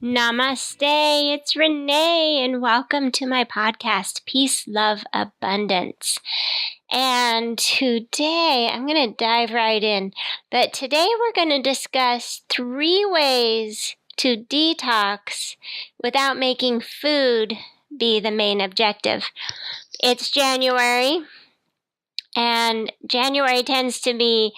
Namaste, it's Renee, and welcome to my podcast, Peace, Love, Abundance. And today, I'm going to dive right in. But today we're going to discuss 3 ways to detox without making food be the main objective. It's January, and January tends to be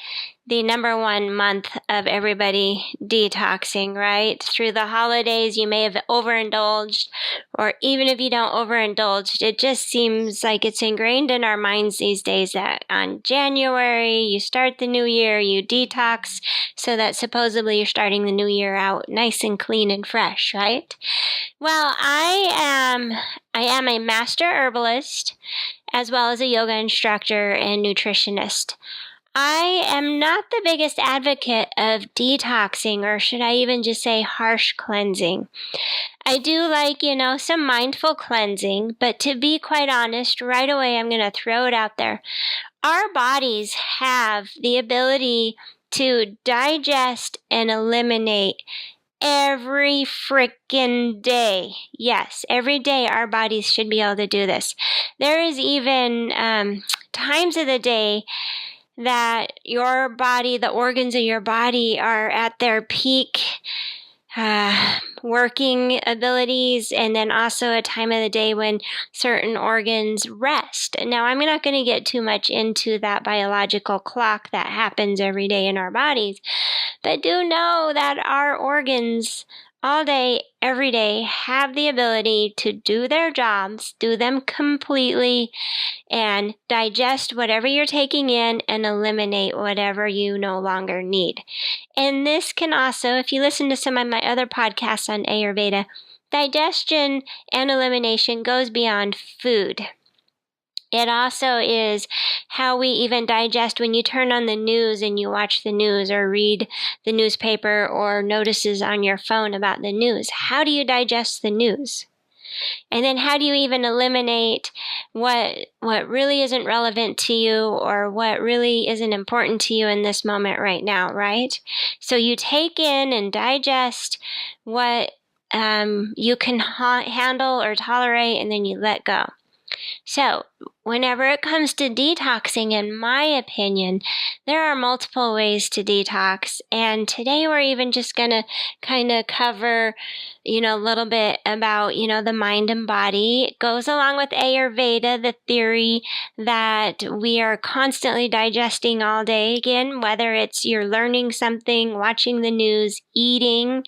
the number 1 month of everybody detoxing, right? Through the holidays, you may have overindulged, or even if you don't overindulge, it just seems like it's ingrained in our minds these days that on January, you start the new year, you detox, so that supposedly you're starting the new year out nice and clean and fresh, right? Well, I am a master herbalist, as well as a yoga instructor and nutritionist. I am not the biggest advocate of detoxing, or should I even just say harsh cleansing. I do like, some mindful cleansing, but to be quite honest, right away I'm going to throw it out there. Our bodies have the ability to digest and eliminate every freaking day. Yes, every day our bodies should be able to do this. There is even times of the day that your body, the organs of your body are at their peak working abilities, and then also a time of the day when certain organs rest. Now, I'm not going to get too much into that biological clock that happens every day in our bodies, but do know that our organs all day, every day, have the ability to do their jobs, do them completely, and digest whatever you're taking in and eliminate whatever you no longer need. And this can also, if you listen to some of my other podcasts on Ayurveda, digestion and elimination goes beyond food. It also is how we even digest when you turn on the news and you watch the news or read the newspaper or notices on your phone about the news. How do you digest the news? And then how do you even eliminate what really isn't relevant to you or what really isn't important to you in this moment right now, right? So you take in and digest what you can handle or tolerate, and then you let go. So, whenever it comes to detoxing, in my opinion, there are multiple ways to detox. And today we're even just going to kind of cover, a little bit about, the mind and body. It goes along with Ayurveda, the theory that we are constantly digesting all day. Again, whether it's you're learning something, watching the news, eating,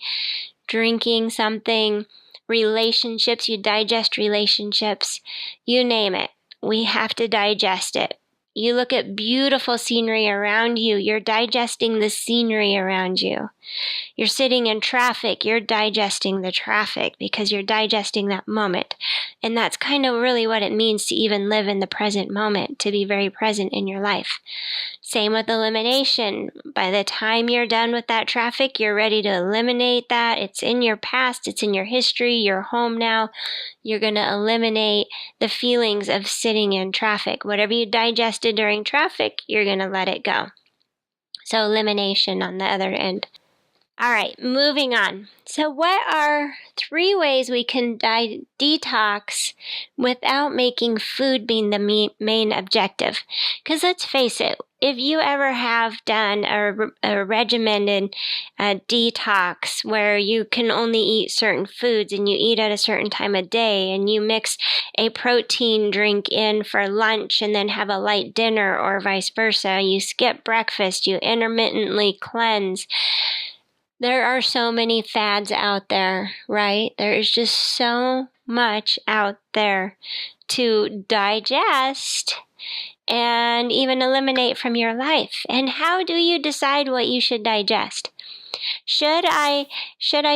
drinking something, relationships, you digest relationships, you name it. We have to digest it. You look at beautiful scenery around you, you're digesting the scenery around you. You're sitting in traffic, you're digesting the traffic because you're digesting that moment. And that's kind of really what it means to even live in the present moment, to be very present in your life. Same with elimination. By the time you're done with that traffic, you're ready to eliminate that. It's in your past, it's in your history, you're home now. You're going to eliminate the feelings of sitting in traffic. Whatever you digested during traffic, you're going to let it go. So elimination on the other end. All right, moving on. So what are 3 ways we can detox without making food being the main objective? Because let's face it, if you ever have done a regimented detox where you can only eat certain foods and you eat at a certain time of day and you mix a protein drink in for lunch and then have a light dinner or vice versa, you skip breakfast, you intermittently cleanse. There are so many fads out there, right? There is just so much out there to digest and even eliminate from your life. And how do you decide what you should digest? Should I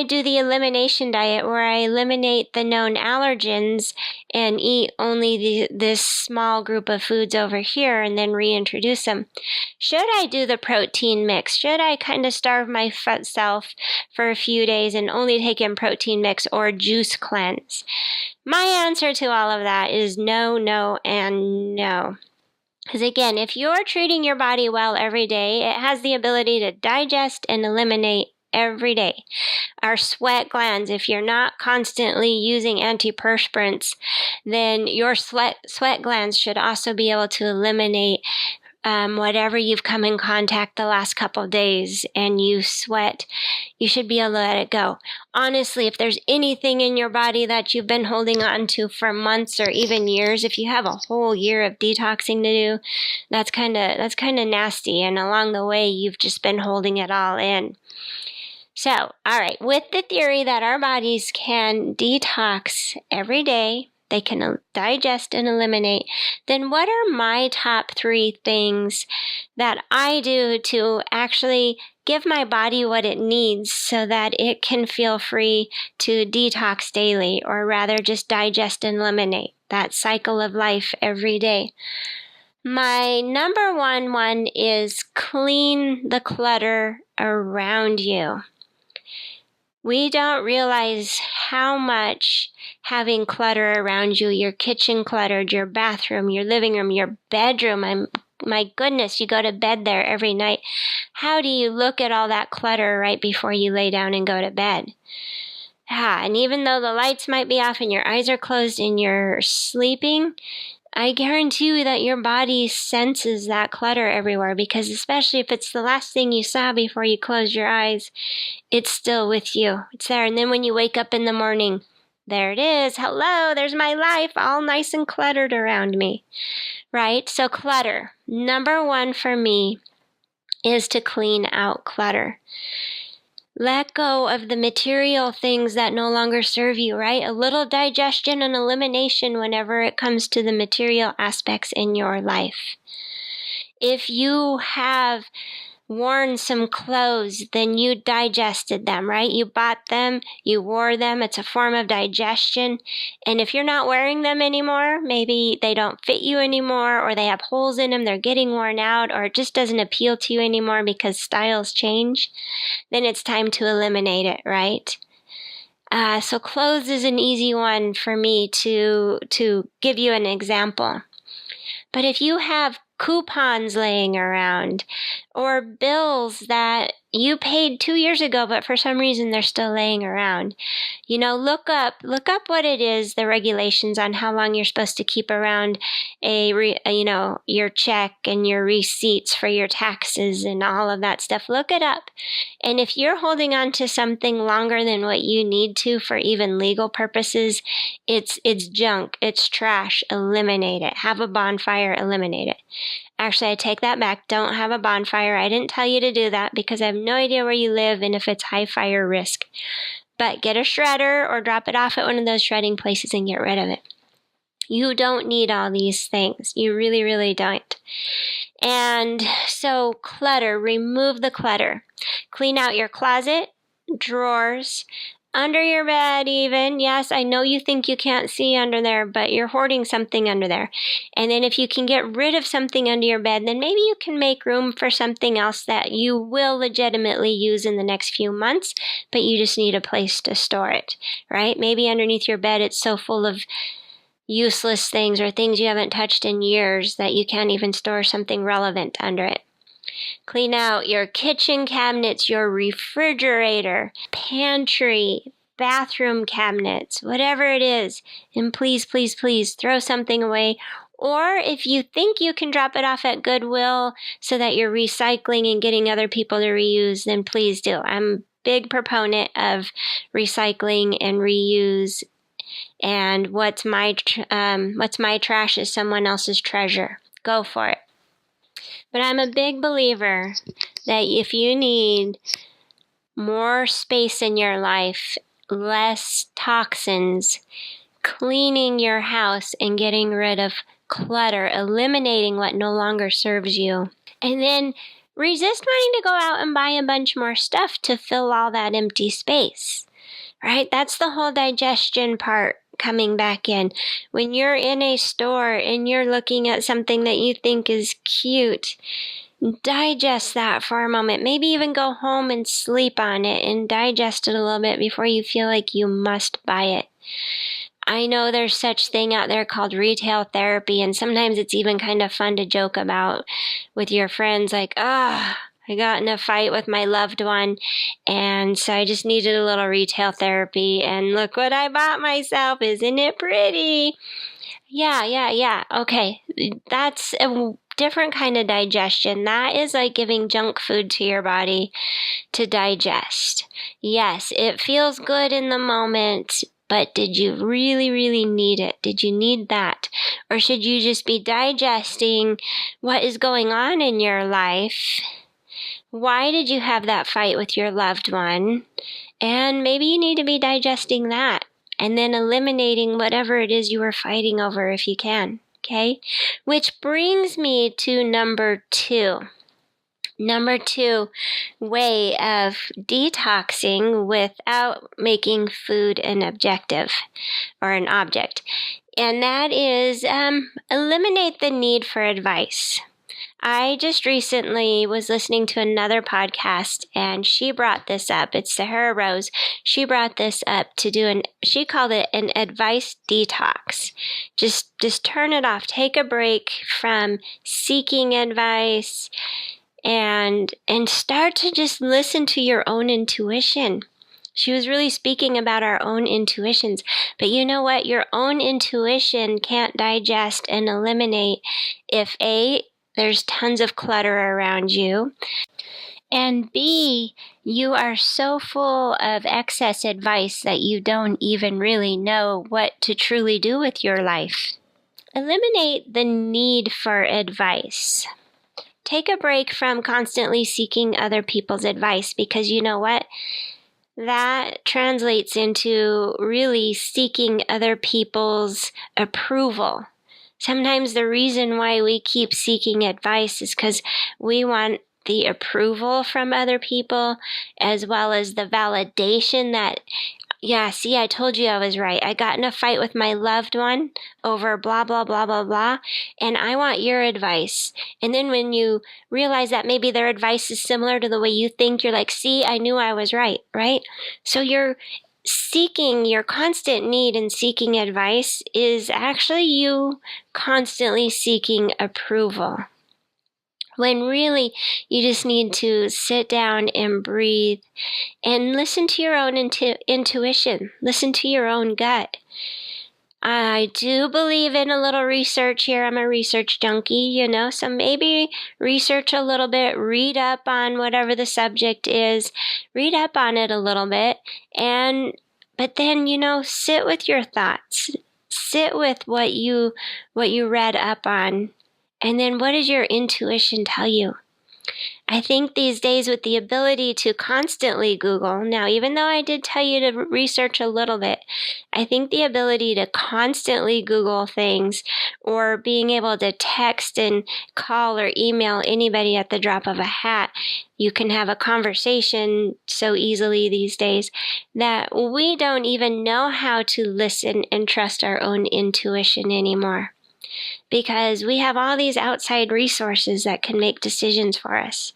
do the elimination diet where I eliminate the known allergens and eat only this small group of foods over here and then reintroduce them? Should I do the protein mix? Should I kind of starve myself for a few days and only take in protein mix or juice cleanse? My answer to all of that is no, no, and no. Because again, if you're treating your body well every day, it has the ability to digest and eliminate every day. Our sweat glands, if you're not constantly using antiperspirants, then your sweat glands should also be able to eliminate whatever you've come in contact the last couple of days and you sweat. You should be able to let it go. Honestly, if there's anything in your body that you've been holding on to for months or even years, if you have a whole year of detoxing to do, that's kind of nasty. And along the way, you've just been holding it all in. So, all right, with the theory that our bodies can detox every day, they can digest and eliminate, then what are my top 3 things that I do to actually give my body what it needs so that it can feel free to detox daily, or rather just digest and eliminate that cycle of life every day? My number one is clean the clutter around you. We don't realize how much having clutter around you, your kitchen cluttered, your bathroom, your living room, your bedroom, my goodness, you go to bed there every night. How do you look at all that clutter right before you lay down and go to bed? And even though the lights might be off and your eyes are closed and you're sleeping, I guarantee you that your body senses that clutter everywhere, because especially if it's the last thing you saw before you closed your eyes, it's still with you. It's there. And then when you wake up in the morning, there it is. Hello, there's my life, all nice and cluttered around me, right? So clutter, number 1 for me is to clean out clutter. Let go of the material things that no longer serve you, right? A little digestion and elimination whenever it comes to the material aspects in your life. If you have worn some clothes, then you digested them, right? You bought them, you wore them. It's a form of digestion. And if you're not wearing them anymore, maybe they don't fit you anymore, or they have holes in them, they're getting worn out, or it just doesn't appeal to you anymore because styles change, then it's time to eliminate it, right? So clothes is an easy one for me to give you an example. But if you have coupons laying around, or bills that you paid 2 years ago, but for some reason they're still laying around, look up what it is, the regulations on how long you're supposed to keep around your check and your receipts for your taxes and all of that stuff. Look it up. And if you're holding on to something longer than what you need to for even legal purposes, it's junk, it's trash. Eliminate it. Have a bonfire, eliminate it. Actually, I take that back. Don't have a bonfire. I didn't tell you to do that because I have no idea where you live and if it's high fire risk. But get a shredder or drop it off at one of those shredding places and get rid of it. You don't need all these things. You really, really don't. And so clutter, remove the clutter. Clean out your closet, drawers, under your bed even. Yes, I know you think you can't see under there, but you're hoarding something under there. And then if you can get rid of something under your bed, then maybe you can make room for something else that you will legitimately use in the next few months, but you just need a place to store it, right? Maybe underneath your bed it's so full of useless things or things you haven't touched in years that you can't even store something relevant under it. Clean out your kitchen cabinets, your refrigerator, pantry, bathroom cabinets, whatever it is. And please, please, please throw something away. Or if you think you can drop it off at Goodwill so that you're recycling and getting other people to reuse, then please do. I'm a big proponent of recycling and reuse. And what's my trash is someone else's treasure. Go for it. But I'm a big believer that if you need more space in your life, less toxins, cleaning your house and getting rid of clutter, eliminating what no longer serves you, and then resist wanting to go out and buy a bunch more stuff to fill all that empty space, right? That's the whole digestion part coming back in. When you're in a store and you're looking at something that you think is cute, digest that for a moment. Maybe even go home and sleep on it and digest it a little bit before you feel like you must buy it. I know there's such thing out there called retail therapy, and sometimes it's even kind of fun to joke about with your friends, like, I got in a fight with my loved one, and so I just needed a little retail therapy, and look what I bought myself. Isn't it pretty? Yeah. Okay, that's a different kind of digestion. That is like giving junk food to your body to digest. Yes, it feels good in the moment, but did you really, really need it? Did you need that? Or should you just be digesting what is going on in your life? Why did you have that fight with your loved one? And maybe you need to be digesting that and then eliminating whatever it is you were fighting over if you can. Okay? Which brings me to number 2. Number 2 way of detoxing without making food an objective or an object. And that is eliminate the need for advice. I just recently was listening to another podcast and she brought this up. It's Sahara Rose. She brought this up to she called it an advice detox. Just turn it off. Take a break from seeking advice and start to just listen to your own intuition. She was really speaking about our own intuitions. But you know what? Your own intuition can't digest and eliminate if A, there's tons of clutter around you, and B, you are so full of excess advice that you don't even really know what to truly do with your life. Eliminate the need for advice. Take a break from constantly seeking other people's advice because you know what? That translates into really seeking other people's approval. Sometimes the reason why we keep seeking advice is because we want the approval from other people as well as the validation that, yeah, see, I told you I was right. I got in a fight with my loved one over blah, blah, blah, blah, blah, and I want your advice. And then when you realize that maybe their advice is similar to the way you think, you're like, see, I knew I was right, right? So your constant need in seeking advice is actually you constantly seeking approval. When really you just need to sit down and breathe and listen to your own intuition. Listen to your own gut. I do believe in a little research here. I'm a research junkie, so maybe research a little bit, read up on whatever the subject is, read up on it a little bit, but then, sit with your thoughts. Sit with what you read up on. And then what does your intuition tell you? I think these days with the ability to constantly Google, now even though I did tell you to research a little bit, I think the ability to constantly Google things or being able to text and call or email anybody at the drop of a hat, you can have a conversation so easily these days that we don't even know how to listen and trust our own intuition anymore. Because we have all these outside resources that can make decisions for us.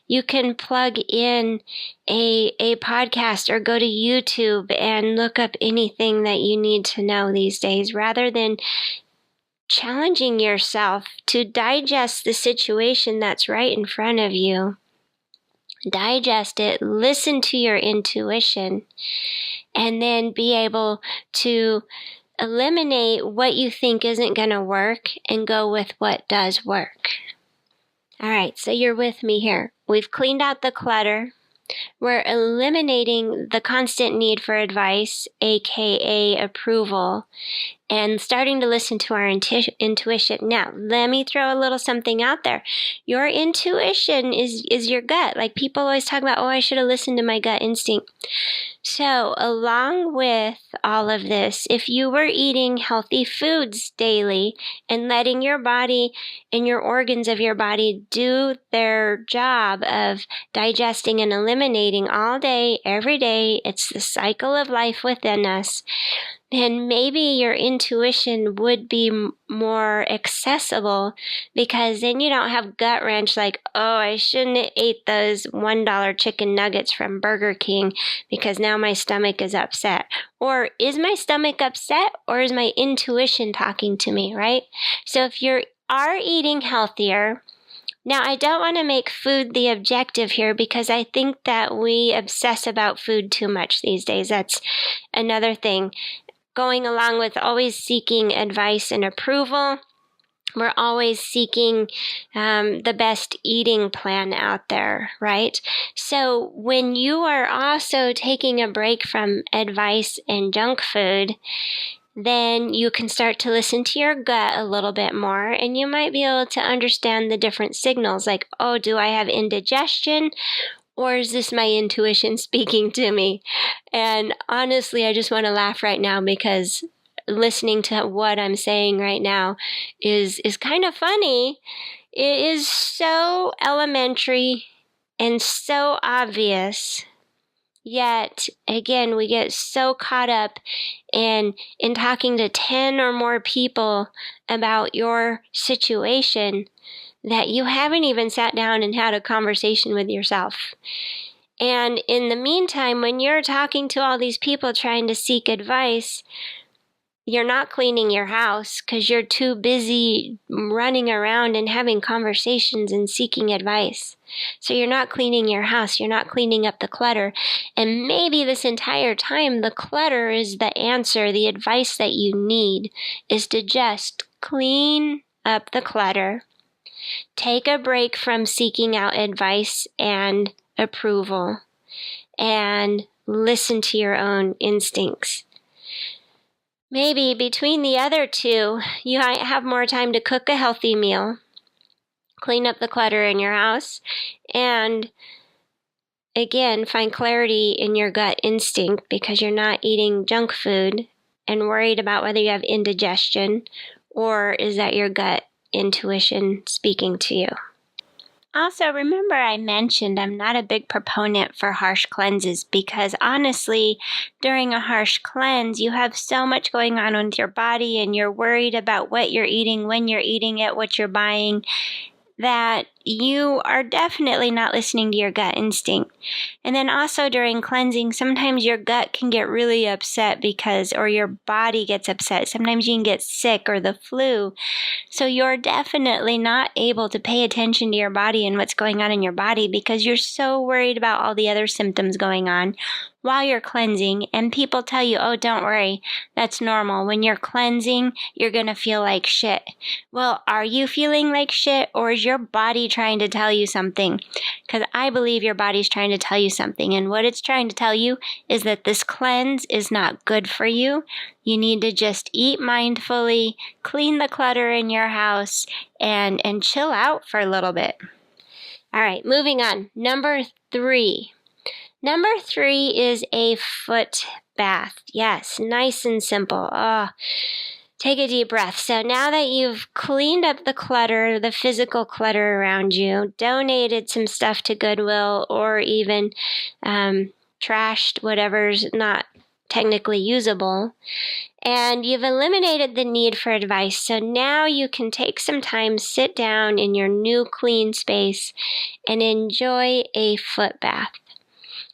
You can plug in a podcast or go to YouTube and look up anything that you need to know these days rather than challenging yourself to digest the situation that's right in front of you. Digest it, listen to your intuition, and then be able to eliminate what you think isn't going to work and go with what does work. All right, so you're with me here. We've cleaned out the clutter. We're eliminating the constant need for advice, aka approval, and starting to listen to our intuition. Now, let me throw a little something out there. Your intuition is your gut. Like people always talk about, I should have listened to my gut instinct. So, along with all of this, if you were eating healthy foods daily and letting your body and your organs of your body do their job of digesting and eliminating all day, every day, it's the cycle of life within us, then maybe your intuition would be more accessible because then you don't have gut wrench like, I shouldn't have ate those $1 chicken nuggets from Burger King because now my stomach is upset. Or is my stomach upset or is my intuition talking to me, right? So if you are eating healthier, Now, I don't want to make food the objective here because I think that we obsess about food too much these days. That's another thing. Going along with always seeking advice and approval, we're always seeking the best eating plan out there, right? So when you are also taking a break from advice and junk food, then you can start to listen to your gut a little bit more, and you might be able to understand the different signals like, oh, do I have indigestion? Or is this my intuition speaking to me? And honestly, I just want to laugh right now because listening to what I'm saying right now is kind of funny. It is so elementary and so obvious. Yet, again, we get so caught up in talking to 10 or more people about your situation that you haven't even sat down and had a conversation with yourself. And in the meantime, when you're talking to all these people trying to seek advice, you're not cleaning your house because you're too busy running around and having conversations and seeking advice. So you're not cleaning your house. You're not cleaning up the clutter. And maybe this entire time, the clutter is the answer. The advice that you need is to just clean up the clutter. Take a break from seeking out advice and approval and listen to your own instincts. Maybe between the other two, you might have more time to cook a healthy meal, clean up the clutter in your house, and again, find clarity in your gut instinct because you're not eating junk food and worried about whether you have indigestion or is that your gut intuition speaking to you. Also, remember I mentioned I'm not a big proponent for harsh cleanses because honestly, during a harsh cleanse, you have so much going on with your body and you're worried about what you're eating, when you're eating it, what you're buying, that you are definitely not listening to your gut instinct. And then also during cleansing, sometimes your gut can get really upset or your body gets upset. Sometimes you can get sick or the flu. So you're definitely not able to pay attention to your body and what's going on in your body because you're so worried about all the other symptoms going on while you're cleansing. And people tell you, oh, don't worry, that's normal. When you're cleansing, you're going to feel like shit. Well, are you feeling like shit or is your body trying to tell you something? Because I believe your body's trying to tell you something. And what it's trying to tell you is that this cleanse is not good for you. You need to just eat mindfully, clean the clutter in your house, and chill out for a little bit. All right, moving on. Number 3. Number 3 is a foot bath. Yes, nice and simple. Take a deep breath. So now that you've cleaned up the clutter, the physical clutter around you, donated some stuff to Goodwill, or even trashed whatever's not technically usable, and you've eliminated the need for advice. So now you can take some time, sit down in your new clean space, and enjoy a foot bath.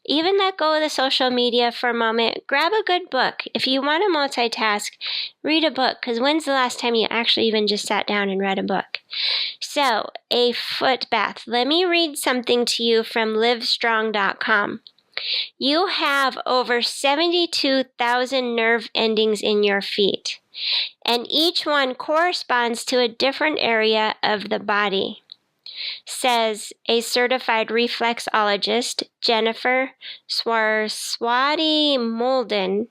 Even let go of the social media for a moment. Grab a good book. If you want to multitask, read a book, because when's the last time you actually even just sat down and read a book? So, a foot bath. Let me read something to you from livestrong.com. You have over 72,000 nerve endings in your feet, and each one corresponds to a different area of the body, says a certified reflexologist, Jennifer Swarswati Molden.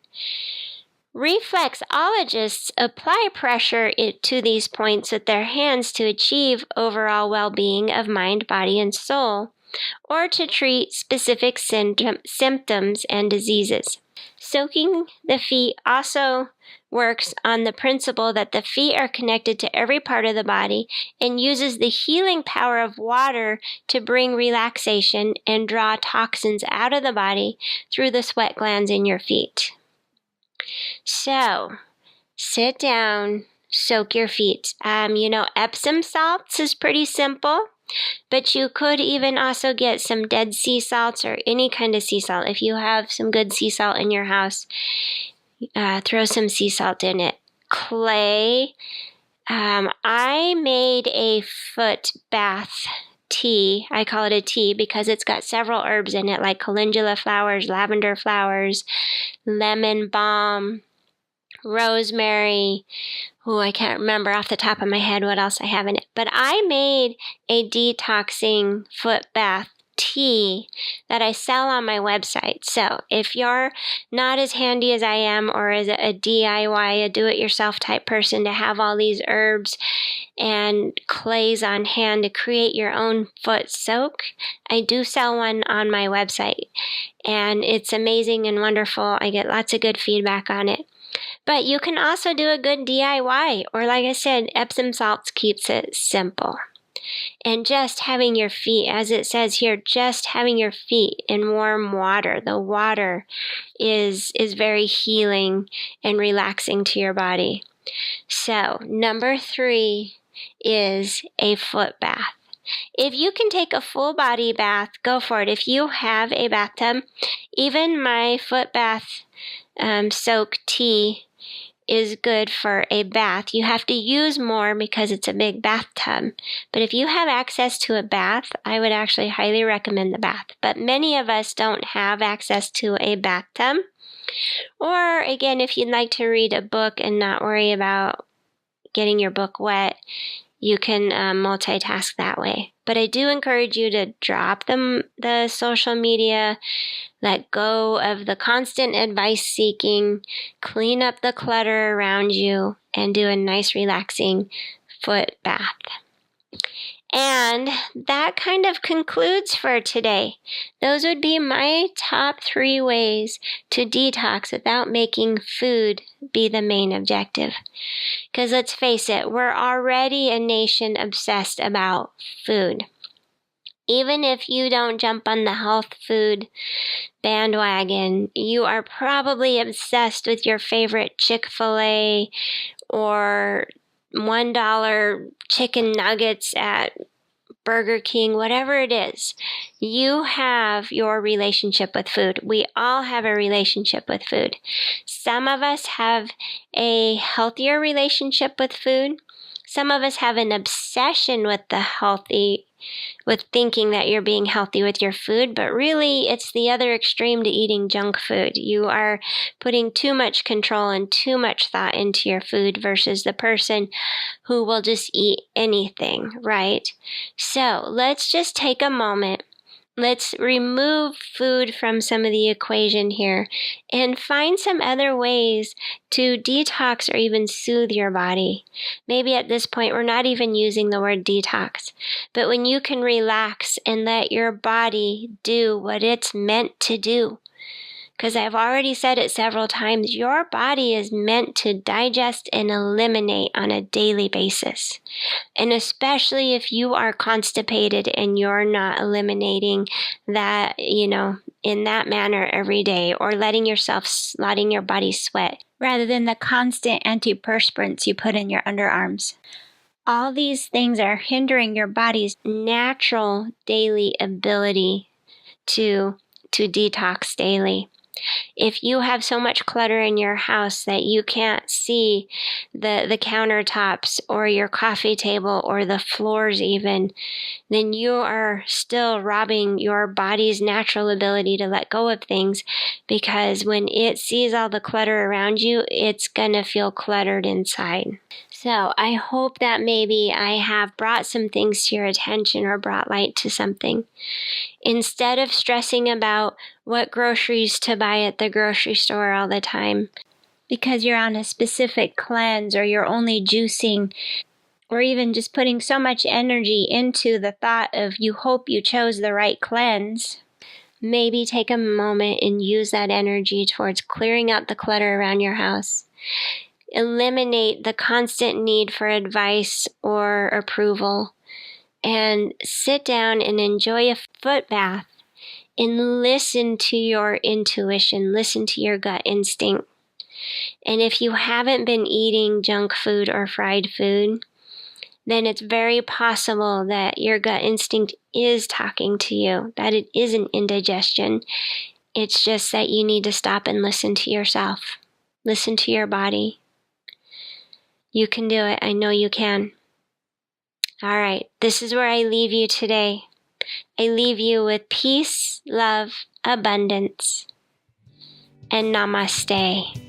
Reflexologists apply pressure to these points with their hands to achieve overall well-being of mind, body, and soul, or to treat specific symptoms and diseases. Soaking the feet also works on the principle that the feet are connected to every part of the body and uses the healing power of water to bring relaxation and draw toxins out of the body through the sweat glands in your feet. So, sit down, soak your feet. Epsom salts is pretty simple. But you could even also get some Dead Sea salts or any kind of sea salt. If you have some good sea salt in your house, throw some sea salt in it. Clay. I made a foot bath tea. I call it a tea because it's got several herbs in it, like calendula flowers, lavender flowers, lemon balm, rosemary. Oh, I can't remember off the top of my head what else I have in it. But I made a detoxing foot bath tea that I sell on my website. So if you're not as handy as I am, or as a DIY, a do-it-yourself type person to have all these herbs and clays on hand to create your own foot soak, I do sell one on my website. And it's amazing and wonderful. I get lots of good feedback on it. But you can also do a good DIY, or like I said, Epsom salts keeps it simple. And just having your feet, as it says here, just having your feet in warm water. The water is very healing and relaxing to your body. So, number 3 is a foot bath. If you can take a full body bath, go for it. If you have a bathtub, even my foot bath soak tea is good for a bath. You have to use more because it's a big bathtub. But if you have access to a bath, I would actually highly recommend the bath. But many of us don't have access to a bathtub. Or again, if you'd like to read a book and not worry about getting your book wet, you can multitask that way. But I do encourage you to drop the social media, let go of the constant advice seeking, clean up the clutter around you, and do a nice relaxing foot bath. And that kind of concludes for today. Those would be my top 3 ways to detox without making food be the main objective. Because let's face it, we're already a nation obsessed about food. Even if you don't jump on the health food bandwagon, you are probably obsessed with your favorite Chick-fil-A or $1 chicken nuggets at Burger King, whatever it is. You have your relationship with food. We all have a relationship with food. Some of us have a healthier relationship with food. Some of us have an obsession with thinking that you're being healthy with your food, but really it's the other extreme to eating junk food. You are putting too much control and too much thought into your food versus the person who will just eat anything, right? So let's just take a moment. Let's remove food from some of the equation here and find some other ways to detox or even soothe your body. Maybe at this point we're not even using the word detox, but when you can relax and let your body do what it's meant to do. Because I've already said it several times, your body is meant to digest and eliminate on a daily basis. And especially if you are constipated and you're not eliminating that, in that manner every day, or letting your body sweat, rather than the constant antiperspirants you put in your underarms. All these things are hindering your body's natural daily ability to detox daily. If you have so much clutter in your house that you can't see the countertops or your coffee table or the floors even, then you are still robbing your body's natural ability to let go of things, because when it sees all the clutter around you, it's gonna feel cluttered inside. So I hope that maybe I have brought some things to your attention or brought light to something. Instead of stressing about what groceries to buy at the grocery store all the time because you're on a specific cleanse, or you're only juicing, or even just putting so much energy into the thought of you hope you chose the right cleanse, maybe take a moment and use that energy towards clearing out the clutter around your house. Eliminate the constant need for advice or approval, and sit down and enjoy a foot bath and listen to your intuition, listen to your gut instinct. And if you haven't been eating junk food or fried food, then it's very possible that your gut instinct is talking to you, that it isn't indigestion. It's just that you need to stop and listen to yourself. Listen to your body. You can do it. I know you can. All right, this is where I leave you today. I leave you with peace, love, abundance, and namaste.